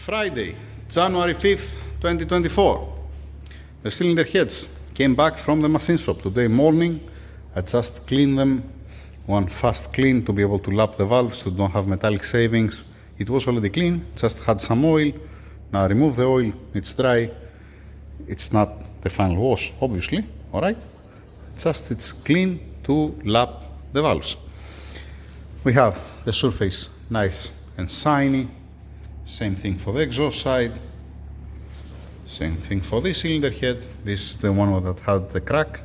Friday, January 5th, 2024. The cylinder heads came back from the machine shop today morning. I just cleaned them, one fast clean to be able to lap the valves so don't have metallic shavings. It was already clean, just had some oil. Now remove the oil, it's dry. It's not the final wash, obviously, alright? Just it's clean to lap the valves. We have the surface nice and shiny. Same thing for the exhaust side. Same thing for this cylinder head. This is the one that had the crack.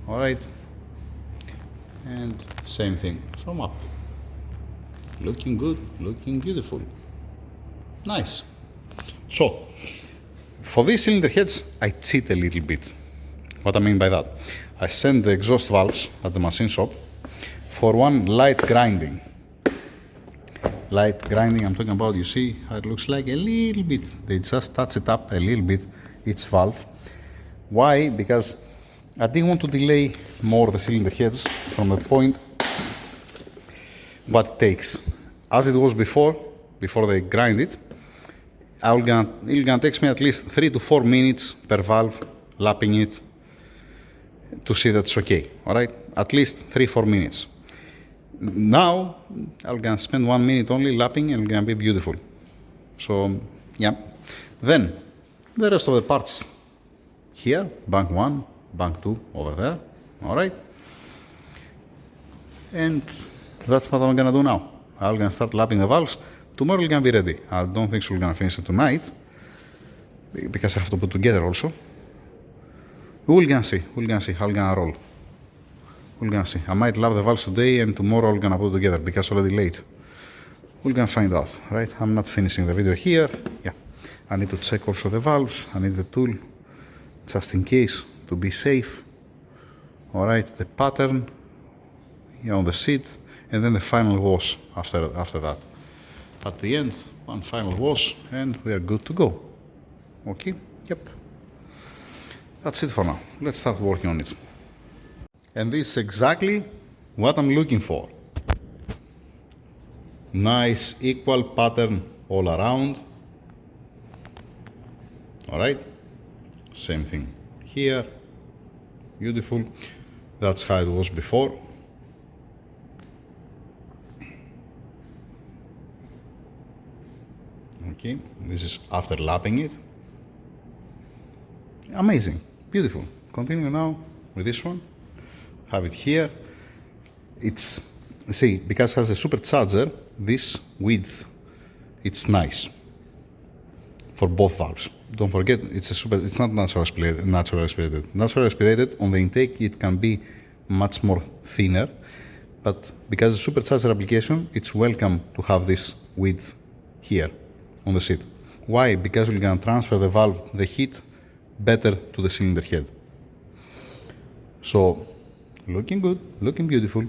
Alright. And same thing from up. Looking good, looking beautiful. Nice. So, for these cylinder heads, I cheat a little bit. What I mean by that? I send the exhaust valves at the machine shop for one light grinding. Light grinding, I'm talking about, you see how it looks like a little bit. They just touch it up a little bit, each valve. Why? Because I didn't want to delay more the cylinder heads from the point what it takes. As it was before they grind it, it's gonna take me at least 3 to 4 minutes per valve, lapping it to see that it's okay, alright? At least 3-4 minutes. Now, I'm gonna spend 1 minute only lapping and it's gonna be beautiful. So, yeah. Then, the rest of the parts here, bank 1, bank 2 over there, alright? And that's what I'm gonna do now. I'm gonna start lapping the valves. Tomorrow it's gonna be ready. I don't think so we're gonna finish it tonight, because I have to put together also. We're gonna see how I'm gonna roll. We're gonna see. I might lap the valves today and tomorrow I'm gonna put together because it's already late. We're gonna find out, right? I'm not finishing the video here. Yeah, I need to check also the valves. I need the tool just in case to be safe. All right, the pattern here on the seat, and then the final wash after that. At the end, one final wash and we are good to go. Okay? Yep. That's it for now. Let's start working on it. And this is exactly what I'm looking for. Nice equal pattern all around. Alright? Same thing here. Beautiful. That's how it was before. Okay, this is after lapping it. Amazing, beautiful. Continue now with this one. Have it here. It's, see, because it has a supercharger, this width, it's nice for both valves. Don't forget, it's not natural aspirated. Natural aspirated on the intake, it can be much more thinner, but because it's a supercharger application, it's welcome to have this width here on the seat. Why? Because we're going to transfer the heat better to the cylinder head. So, looking good, looking beautiful.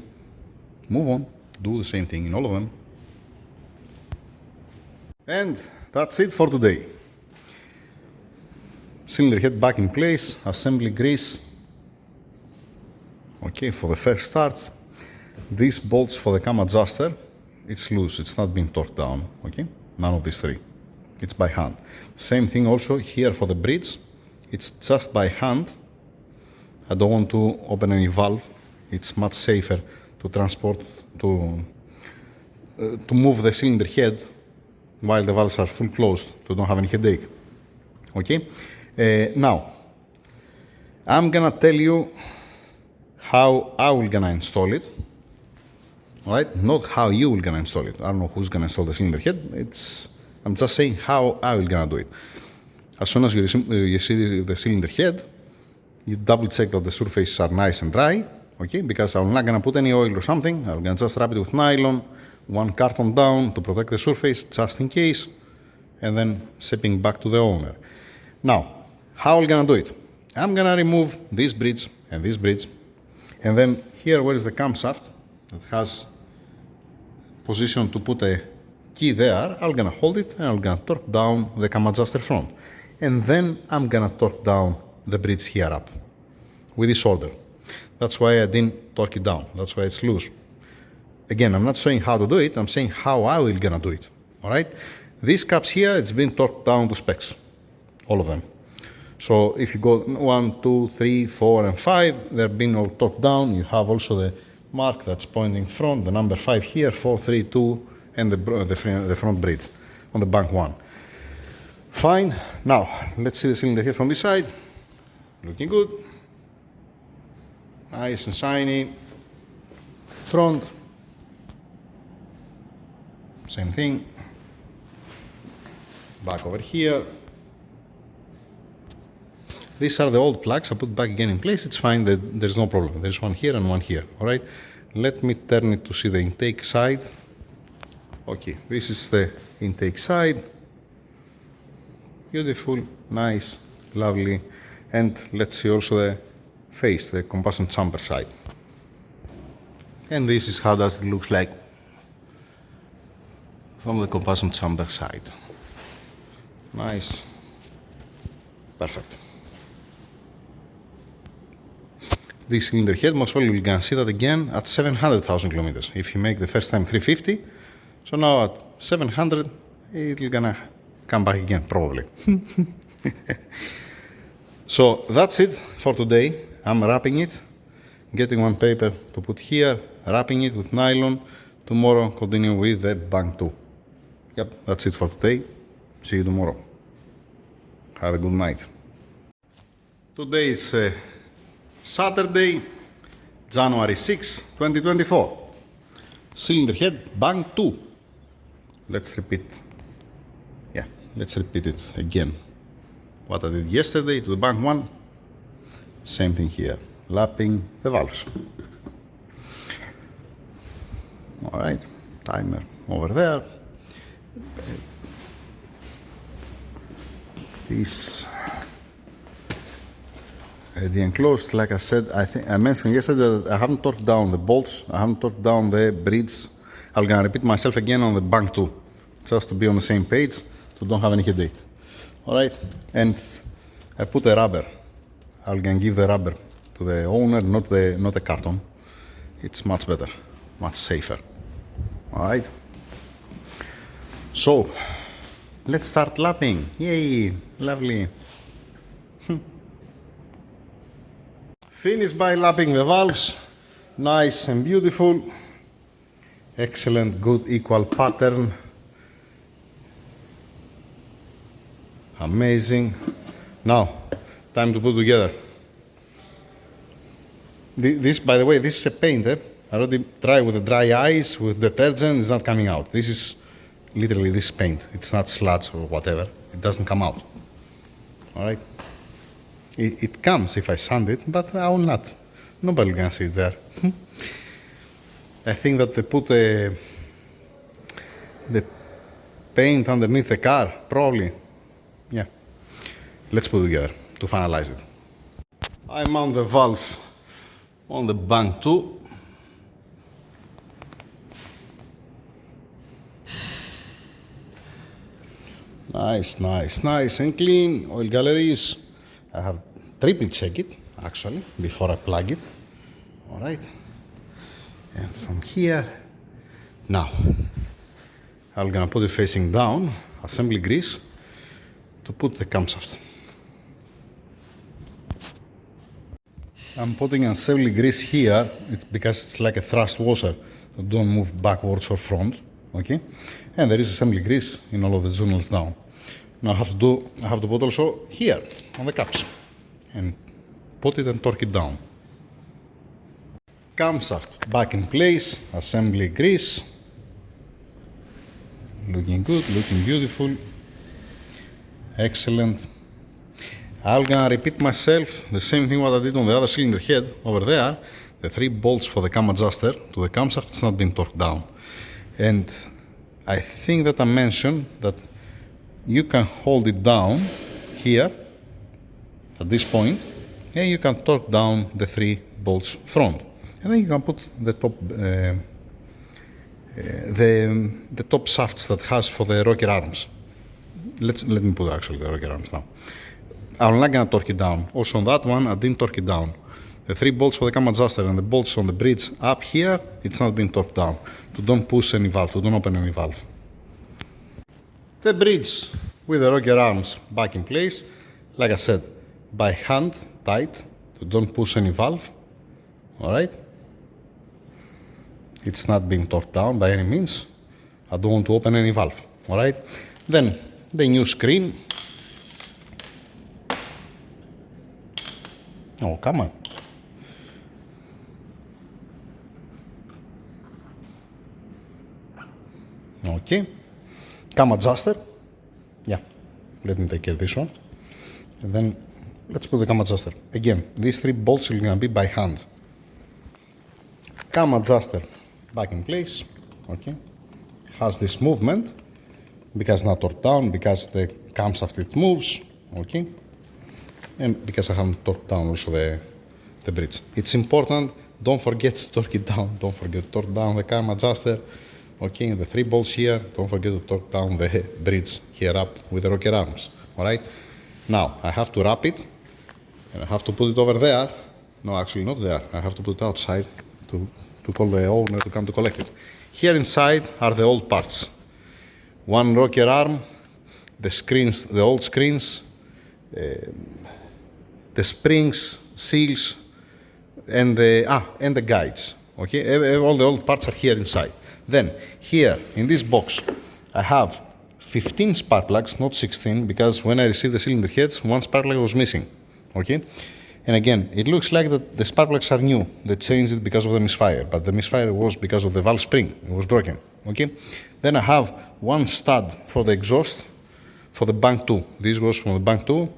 Move on, do the same thing in all of them. And that's it for today. Cylinder head back in place, assembly grease. Okay, for the first start, these bolts for the cam adjuster, it's loose, it's not being torqued down, okay? None of these three. It's by hand. Same thing also here for the bridge. It's just by hand. I don't want to open any valve. It's much safer to transport, to move the cylinder head while the valves are full closed, to don't have any headache. Okay? Now, I'm gonna tell you how I will gonna install it. Alright, not how you will gonna install it. I don't know who's gonna install the cylinder head. I'm just saying how I will gonna do it. As soon as you see the cylinder head, you double check that the surfaces are nice and dry. Okay, because I'm not gonna put any oil or something. I'm gonna just wrap it with nylon, one carton down to protect the surface just in case, and then shipping back to the owner. Now, how I'm gonna do it? I'm gonna remove this bridge, and then here where is the camshaft that has position to put a key there, I'm gonna hold it and I'm gonna torque down the cam adjuster front. And then I'm gonna torque down the bridge here up with this order. That's why I didn't torque it down. That's why it's loose. Again, I'm not saying how to do it. I'm saying how I will gonna do it. All right. These caps here, it's been torqued down to specs, all of them. So if you go 1, 2, 3, 4, and 5, they're being all torqued down. You have also the mark that's pointing front, the number 5 here, 4, 3, 2, and the front bridge on the bank 1. Fine. Now, let's see the cylinder head from this side. Looking good. Nice and shiny. Front. Same thing. Back over here. These are the old plugs. I put back again in place. It's fine. There's no problem. There's one here and one here. All right. Let me turn it to see the intake side. Okay. This is the intake side. Beautiful, nice, lovely. And let's see also the face, the combustion chamber side. And this is how does it looks like from the combustion chamber side. Nice. Perfect. This cylinder head, most probably we're gonna see that again at 700,000 kilometers. If you make the first time 350, so now at 700, it's gonna come back again, probably. So that's it for today. I'm wrapping it, getting one paper to put here, wrapping it with nylon. Tomorrow, continue with the bank 2. Yep, that's it for today. See you tomorrow. Have a good night. Today is Saturday, January 6, 2024. Cylinder head, bank 2. Let's repeat. Yeah, let's repeat it again. What I did yesterday to the bank 1, same thing here. Lapping the valves. All right, timer over there. This the enclosed, like I said, I mentioned yesterday that I haven't torqued down the bolts, I haven't torqued down the bridge. I'm gonna repeat myself again on the bank 2, just to be on the same page, to don't have any headache. All right, and I put a rubber. I'm gonna give the rubber to the owner, not the carton. It's much better, much safer. All right. So let's start lapping. Yay, lovely. Finish by lapping the valves. Nice and beautiful. Excellent, good, equal pattern. Amazing. Now, time to put together. This, by the way, this is a paint. I already tried with the dry ice, with detergent, it's not coming out. This is literally this paint. It's not sludge or whatever. It doesn't come out. All right. It comes if I sand it, but I will not. Nobody will gonna see it there. I think that they put the paint underneath the car, probably. Yeah. Let's put it together to finalize it. I mount the valves on the bank 2. Nice, nice, nice and clean. Oil galleries. I have triple check it actually before I plug it. All right. And from here, now I'm gonna put it facing down, assembly grease, to put the camshaft. I'm putting assembly grease here. It's because it's like a thrust washer, so don't move backwards or front. Okay, and there is assembly grease in all of the journals down. Now I have to put also here on the caps and put it and torque it down. Camshaft back in place, assembly grease. Looking good, looking beautiful. Excellent. I'm gonna repeat myself, the same thing what I did on the other cylinder head over there. The 3 bolts for the cam adjuster to the camshaft, it's not been torqued down. And I think that I mentioned that you can hold it down here at this point, and you can torque down the 3 bolts front, and then you can put the top the top shafts that has for the rocker arms. Let me put actually the rocker arms now. I'm not gonna torque it down. Also on that one, I didn't torque it down. The 3 bolts for the cam adjuster and the bolts on the bridge up here, it's not been torqued down. To don't push any valve, to don't open any valve. The bridge with the rocker arms back in place, like I said, by hand, tight, so don't push any valve, alright? It's not being torqued down by any means. I don't want to open any valve, alright? Then the new screen. Oh, come on. Okay. Cam adjuster. Yeah, let me take care of this one. And then let's put the cam adjuster. Again, these 3 bolts are going to be by hand. Cam adjuster back in place. Okay. Has this movement because not torqued down, because the camshaft it moves. Okay. And because I haven't torqued down also the bridge. It's important, don't forget to torque it down. Don't forget to torque down the cam adjuster. Okay, the 3 bolts here, don't forget to torque down the bridge here up with the rocker arms. Alright? Now, I have to wrap it, and I have to put it over there. No, actually not there. I have to put it outside to call the owner to come to collect it. Here inside are the old parts. 1 rocker arm, the screens, the old screens, the springs, seals, and the guides. Okay, all the old parts are here inside. Then here in this box, I have 15 spark plugs, not 16, because when I received the cylinder heads, 1 spark plug was missing. Okay, and again, it looks like that the spark plugs are new. They changed it because of the misfire, but the misfire was because of the valve spring. It was broken. Okay, then I have 1 stud for the exhaust for the bank 2. This goes from the bank 2.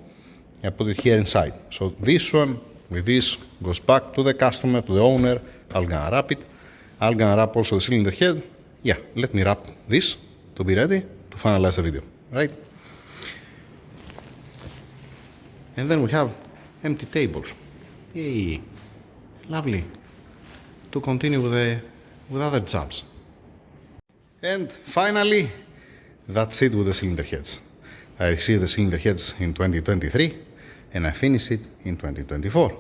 I put it here inside. So this one with this goes back to the customer, to the owner. I'm gonna wrap it. I'm gonna wrap also the cylinder head. Yeah, let me wrap this to be ready to finalize the video, right? And then we have empty tables. Yay, lovely. To continue with other jobs. And finally, that's it with the cylinder heads. I received the cylinder heads in 2023 and I finished it in 2024.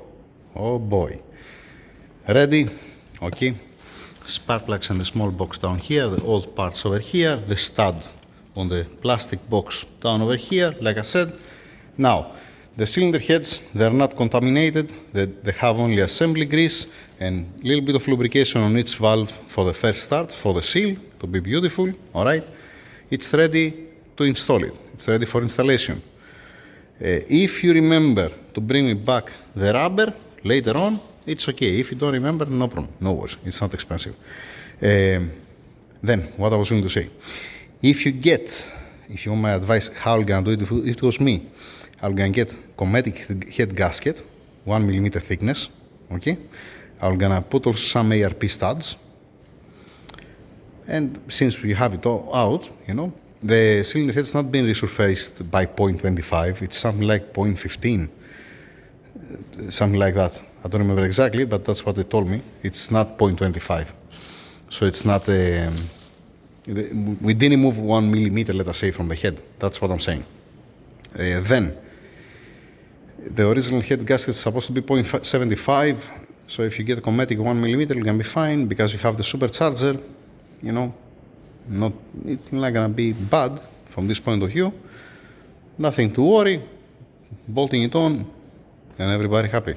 Oh boy. Ready? Okay. Spark plugs and the small box down here, the old parts over here, the stud on the plastic box down over here, like I said. Now, the cylinder heads, they're not contaminated. They have only assembly grease and a little bit of lubrication on each valve for the first start, for the seal, to be beautiful, all right? It's ready to install it. It's ready for installation. If you remember to bring me back the rubber later on, it's okay. If you don't remember, no problem, no worries. It's not expensive. Then, what I was going to say. If you want my advice, how I'm going to do it, if it was me, I'm going to get Cometic head gasket, 1 millimeter thickness, okay? I'm going to put also some ARP studs. And since we have it all out, you know, the cylinder head's not been resurfaced by 0.25, it's something like 0.15, something like that. I don't remember exactly, but that's what they told me. It's not 0.25. So it's not, we didn't move 1 millimeter, let us say, from the head. That's what I'm saying. Then, the original head gasket is supposed to be 0.75. So if you get a Cometic 1 millimeter, you're going to be fine because you have the supercharger, you know, it's not going to be bad from this point of view. Nothing to worry. Bolting it on, and everybody happy.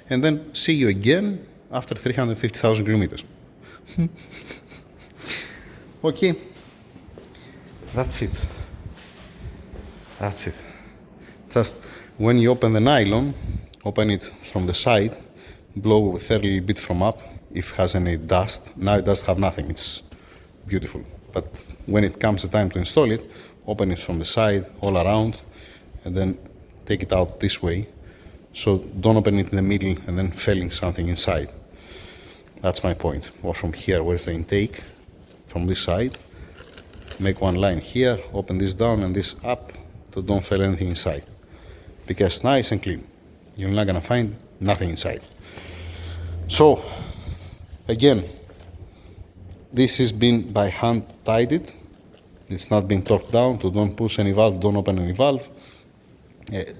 And then see you again after 350,000 kilometers. Okay, that's it. That's it. Just when you open the nylon, open it from the side, blow a little bit from up if it has any dust. Now it does have nothing, it's beautiful. But when it comes the time to install it, open it from the side, all around, and then take it out this way. So don't open it in the middle and then failing something inside. That's my point. Or from here, where's the intake? From this side, make one line here, open this down and this up, so don't fail anything inside. Because nice and clean. You're not gonna find nothing inside. So, again, this has been by hand tidied. It's not been torqued down, so don't push any valve, don't open any valve.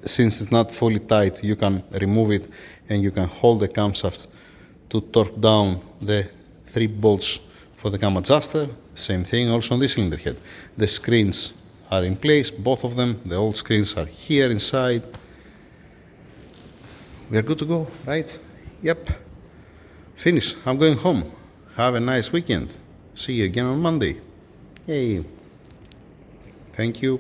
Since it's not fully tight, you can remove it and you can hold the camshaft to torque down the 3 bolts for the cam adjuster. Same thing also on this cylinder head. The screens are in place, both of them. The old screens are here inside. We are good to go, right? Yep. Finish. I'm going home. Have a nice weekend. See you again on Monday. Yay. Thank you.